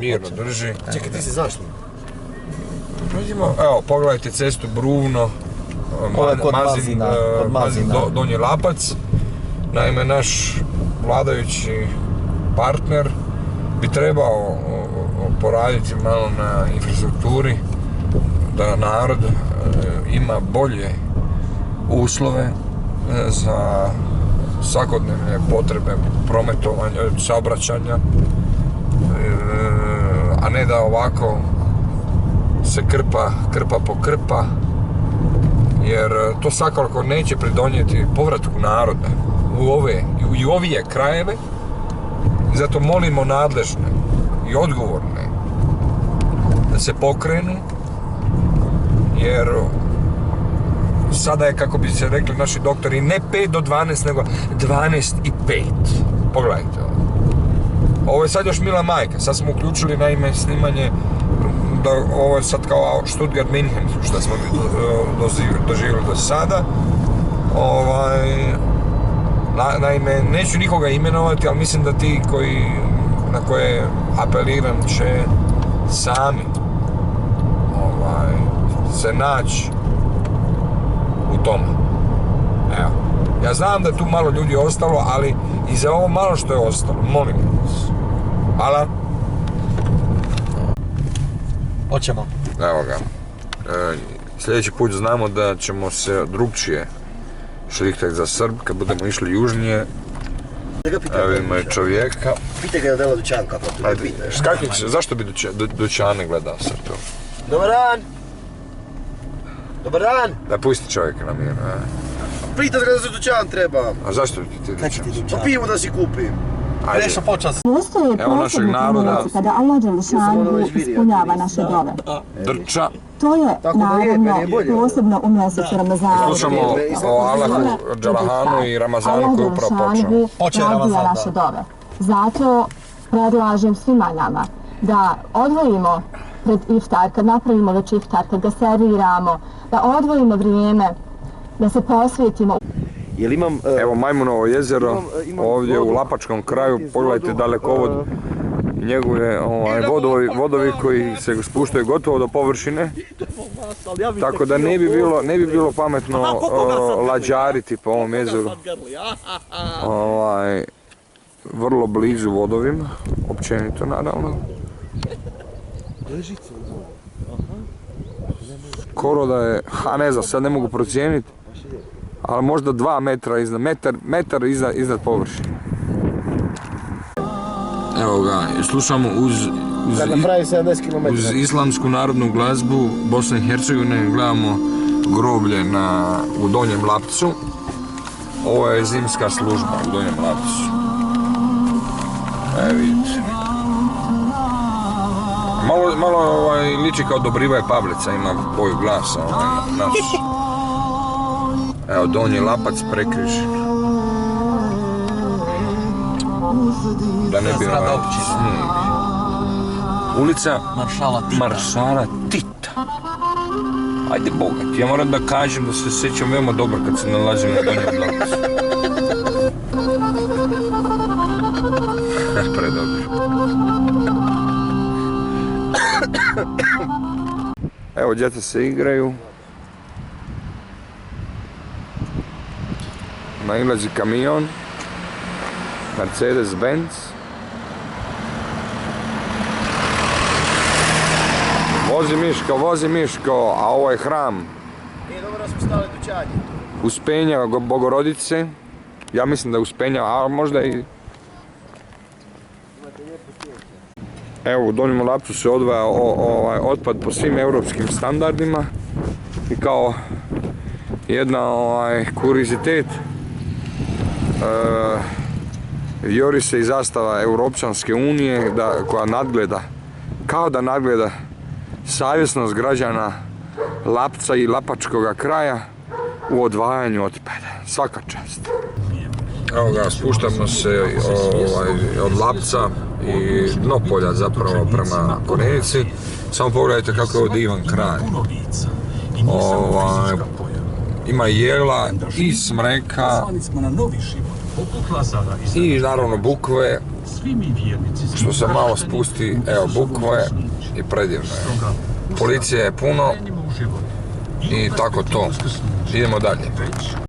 mirno drži. Čekaj, ti si zašto? Vidimo, evo, pogledajte cestu Bruvno, Mazin, Donji Lapac. Naime, naš vladajući partner bi trebao poraditi malo na infrastrukturi, da narod ima bolje uslove za svakodnevne potrebe prometovanja, saobraćanja, a ne da ovako se krpa po krpa, jer to svakako neće pridonijeti povratku naroda u ovije krajeve. Zato molimo nadležne i odgovorne da se pokrenu, jer sada je, kako bi se rekli naši doktori, ne 5 do 12, nego 12 i 5. Pogledajte ovo. Ovo je sad još mila majka. Sad smo uključili, naime, snimanje, da ovo je sad kao Stuttgart München, što smo doživjeli do sada. Naime, neću nikoga imenovati, ali mislim da ti na koje apeliram će sami se naći u tome. Evo. Ja znam da je tu malo ljudi ostalo, ali i za ovo malo što je ostalo, molim vas. Hvala. Hoćemo. Evo ga. Sljedeći put znamo da ćemo se drugčije šlihtati za Srb, kad budemo išli južnije. Evo vidimo je čovjeka. Pitaj ga da dela dućan kako tu ne pitaš. Zašto bi dućane gledao sad to? Dobar dan! Dobar dan! Da pusti čovjeka na miru. Pitaj ga da se dućan treba. A zašto bi ti dućan? Pa pivu da si kupim. Krešo počas. Evo našeg naroda. Kada Allah Đelešanu ispunjava naše dove. Drča. To je naravno posebno u mjesecu Ramazana. Slušamo o Allahu Đelešanu i Ramazanu koji je upravo počeo. Odbija naše dove. Zato predlažem svima nama da odvojimo pred iftar, kad napravimo već iftar, kad ga serviramo, da odvojimo vrijeme, da se posvetimo. Evo Majmunovo jezero, ovdje u Lapačkom kraju, pogledajte dalekovod, njegove vodovi koji se spuštaju gotovo do površine, tako da ne bi bilo pametno lađariti po ovom jezeru, vrlo blizu vodovima, općenito naravno. Skoro da je, ne znam, sad ne mogu procijeniti, ali možda 2 metra iznad, metar iznad površine. Evo ga, slušamo uz islamsku narodnu glazbu Bosne i Hercegovine, gledamo groblje u Donjem Lapcu. Ovo je zimska služba u Donjem Lapcu. Vidite. Malo liči kao Dobrivoje Pavlica, ima boju glasa naš. Evo, Donji Lapac prekrižen. Da ne bi snijeg. Ulica Maršala Tita. Ajde bogat, ja moram da kažem da se sjećam veoma dobro kad se nalazim na Donjem Lapcu. Predobro. Evo, djeca se igraju. Nailazi kamion, Mercedes-Benz. Vozi Miško, a ovo je hram. Dobro da smo stali dućanje. Uspenja Bogorodice. Ja mislim da je Uspenja, a možda i... Evo, u Donjem Lapcu se odvaja otpad po svim europskim standardima i kao jedna kurizitet vjori se i zastava Europčanske unije koja nadgleda, kao da nadgleda savjesnost građana Lapca i Lapačkoga kraja u odvajanju otpada. Svaka čast. Evo ga, spuštamo se od Lapca i dno polja zapravo prema Konjici. Samo pogledajte kako je ovo divan kraj. Ima jela i smreka i naravno bukve što se malo spusti, evo, bukve i predivno je. Policije je puno i tako to. Idemo dalje.